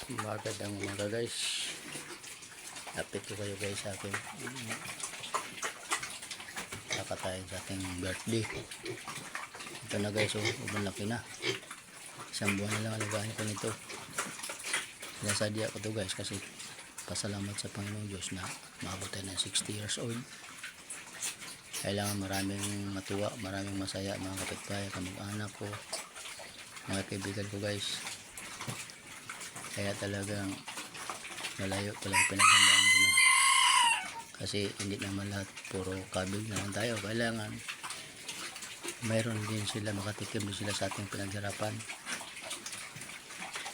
Magandang umaga guys. Update ko kayo guys sa akin. Kakatayin sa ating birthday. Ito na guys, malaki na. Isang buwan na lang alagaan ko nito. Sinasadya ko to guys kasi pasalamat sa Panginoon Diyos na maabot tayo ng 60 years old. Kailangan maraming matuwa, maraming masaya mga kapitbahay, kamag-anak ko, mga kaibigan ko guys. Kaya talagang malayo palang pinaghandaan ko na. Kasi hindi naman lahat puro kabig naman tayo. Kailangan mayroon din sila, makatikim din sila sa ating pinaghirapan.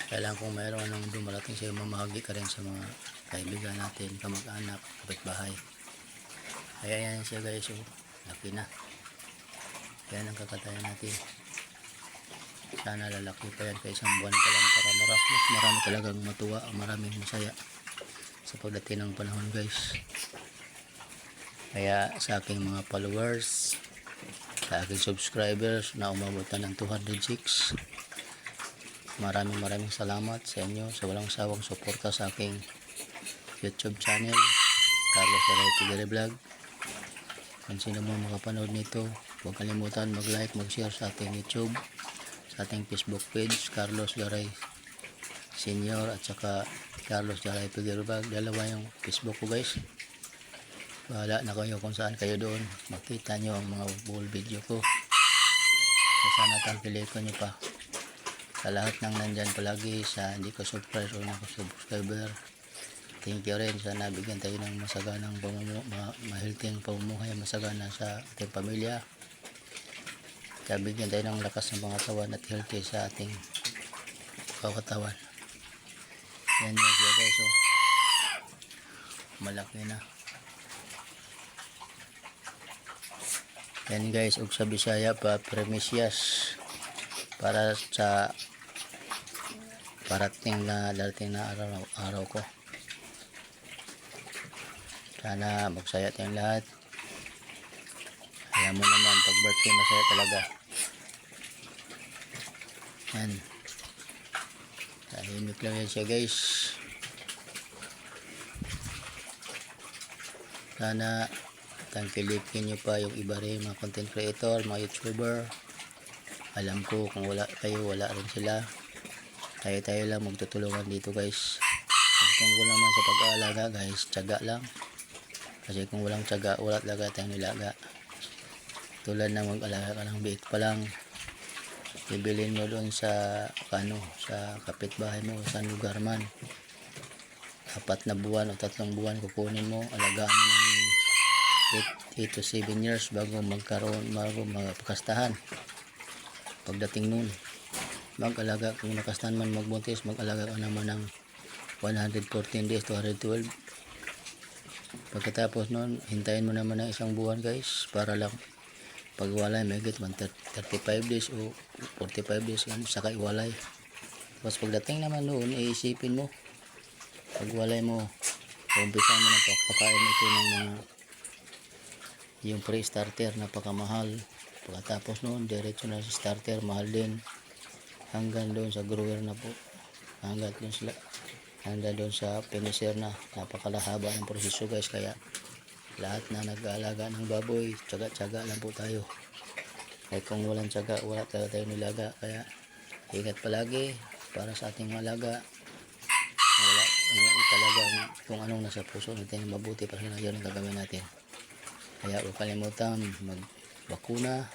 Kailangan kung mayroon nang dumarating sa'yo, mamahagi ka rin sa mga kaibigan natin, kamag-anak, kapitbahay. Kaya yan siya guys, laki na. Yan ang kakatayan natin. Sana lalaki pa yan kay isang buwan pa lang para mas marami talagang matuwa, maraming masaya sa pagdating ng panahon guys. Kaya sa aking mga followers, sa aking subscribers na umabot na ng 206, maraming salamat sa inyo sa walang sawang suporta sa aking YouTube channel, Carlos Garay Tigre Vlog. Kung sino mo makapanood nito, huwag kalimutan mag-like, mag-share sa ating YouTube, sa ating Facebook page, Carlos Garay Senior at saka Carlos Garay Tigre Vlog. Dalawa yung Facebook ko guys. Bahala na kayo kung saan kayo doon. Makita nyo ang mga full video ko. So, sana tangkilikan nyo pa sa lahat ng nandyan palagi, sa hindi ko subscribe o subscriber. Thank you rin. Sana bigyan tayo ng masaganang mahilting pamumuhay, masagana sa ating pamilya. Kaya bigyan tayo ng lakas ng pangatawan at healthy sa ating katawan. Yan yun siya guys, malaki na. Yan guys, ug sa Bisaya pa premisyas para sa darating na araw ko. Sana magsaya tayong lahat. Alam mo naman, pag birthday masaya talaga. Yan. Tahimik lang yan siya guys. Sana tangkilikin nyo pa yung iba rin, mga content creator, mga YouTuber. Alam ko kung wala kayo, wala rin sila. Tayo lang magtutulungan dito guys. Tungkol naman sa pag-aalaga guys, tiyaga lang. Kasi kung walang tiyaga, wala talaga tayong nilaga. Tulad na mag-alaga ka ng biik pa lang, ibilin mo doon sa sa kapitbahay mo, sa lugar man. 4 na buwan o 3 buwan kukunin mo, alagaan mo ng 8 to 7 years bago magkastahan. Pagdating nun, mag-alaga, kung nakastahan man magbuntis, mag-alaga ka naman ng 114 days to 112. Pagkatapos nun, hintayin mo naman ng 1 buwan guys, para lang pagwalay may higit 35 days o 45 days saka iwalay. Tapos pagdating naman noon, iisipin mo, pagwalay mo, umpisa mo ng pagpakain ito ng mga yung pre-starter, napakamahal. Pagkatapos noon, diretso na sa starter, mahal din, hanggang doon sa grower na po, hanggang doon sa finisher na. Napakalahaba ng proseso guys. Kaya lahat na nag-aalaga ng baboy, tiyaga lang po tayo. Kaya kung walang tiyaga, wala talaga tayo nilaga. Kaya ingat palagi para sa ating alaga. Wala talagang kung anong nasa puso natin mabuti para sa yun ang gagawin natin. Kaya huwag kalimutan magbakuna,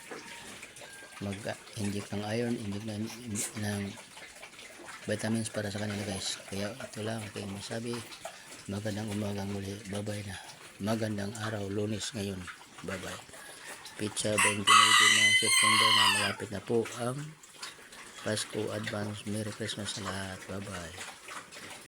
mag-inject ng iron, inject ng vitamins para sa kanila guys. Kaya ito lang aking masabi. Magandang umagang muli. Bye-bye na. Magandang araw, Lunes ngayon. Bye-bye. Pizza 29 ng September na malapit na po ang Pasko. Advance Merry Christmas sa lahat. Bye-bye.